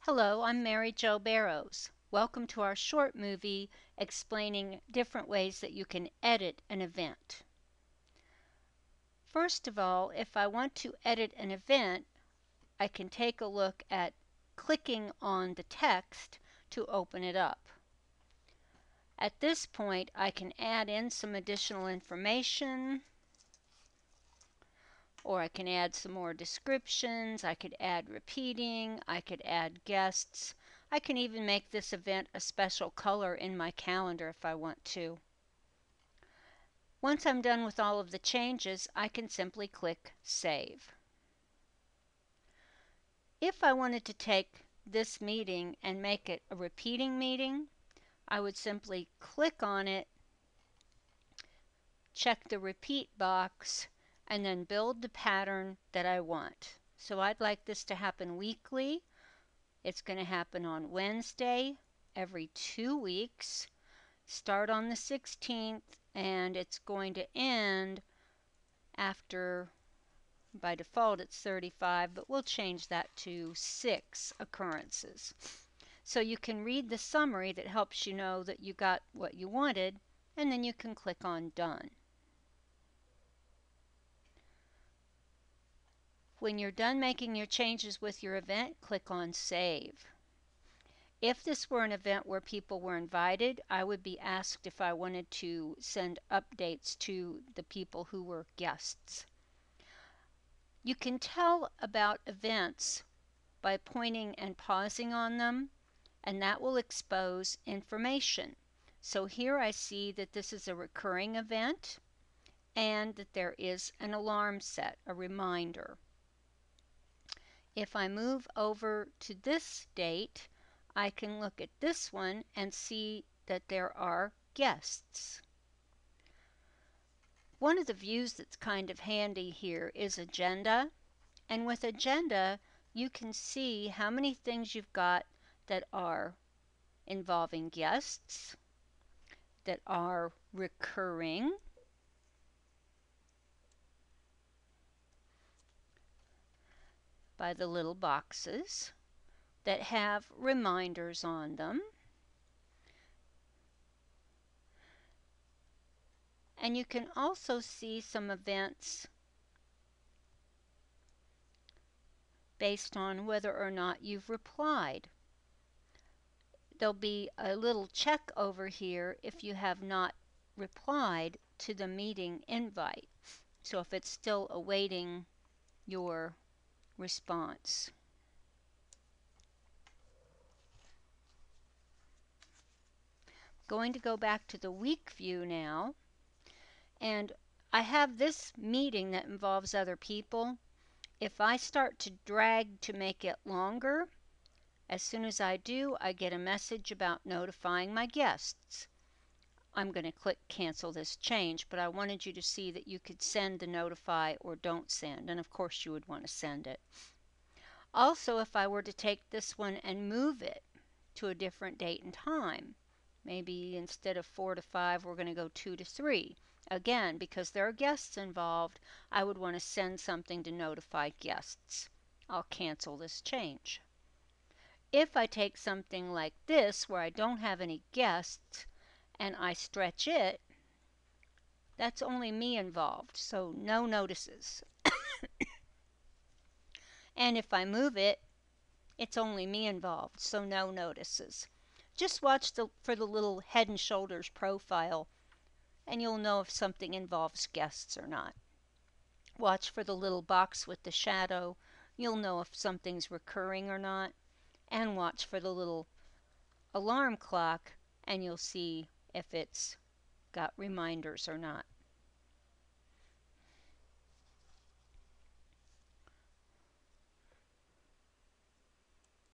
Hello, I'm Mary Jo Barrows. Welcome to our short movie explaining different ways that you can edit an event. First of all, if I want to edit an event, I can take a look at clicking on the text to open it up. At this point, I can add in some additional information, or I can add some more descriptions. I could add repeating, I could add guests. I can even make this event a special color in my calendar if I want to. Once I'm done with all of the changes, I can simply click Save. If I wanted to take this meeting and make it a repeating meeting, I would simply click on it, check the repeat box, and then build the pattern that I want. So I'd like this to happen weekly. It's going to happen on Wednesday every 2 weeks, start on the 16th, and it's going to end after, by default it's 35, but we'll change that to 6 occurrences. So you can read the summary that helps you know that you got what you wanted, and then you can click on Done. When you're done making your changes with your event, click on Save. If this were an event where people were invited, I would be asked if I wanted to send updates to the people who were guests. You can tell about events by pointing and pausing on them, and that will expose information. So here I see that this is a recurring event and that there is an alarm set, a reminder. If I move over to this date, I can look at this one and see that there are guests. One of the views that's kind of handy here is Agenda, and with Agenda you can see how many things you've got that are involving guests, that are recurring, by the little boxes, that have reminders on them, and you can also see some events based on whether or not you've replied. There'll be a little check over here if you have not replied to the meeting invite. So if it's still awaiting your response. Going to go back to the week view now, and I have this meeting that involves other people. If I start to drag to make it longer, as soon as I do, I get a message about notifying my guests. I'm going to click cancel this change, but I wanted you to see that you could send the notify or don't send, and of course you would want to send it. Also, if I were to take this one and move it to a different date and time, maybe instead of 4 to 5 we're going to go 2 to 3. Again, because there are guests involved, I would want to send something to notify guests. I'll cancel this change. If I take something like this where I don't have any guests and I stretch it, that's only me involved, so no notices. And if I move it, it's only me involved, so no notices. Just watch for the little head and shoulders profile and you'll know if something involves guests or not. Watch for the little box with the shadow. You'll know if something's recurring or not. And watch for the little alarm clock and you'll see if it's got reminders or not.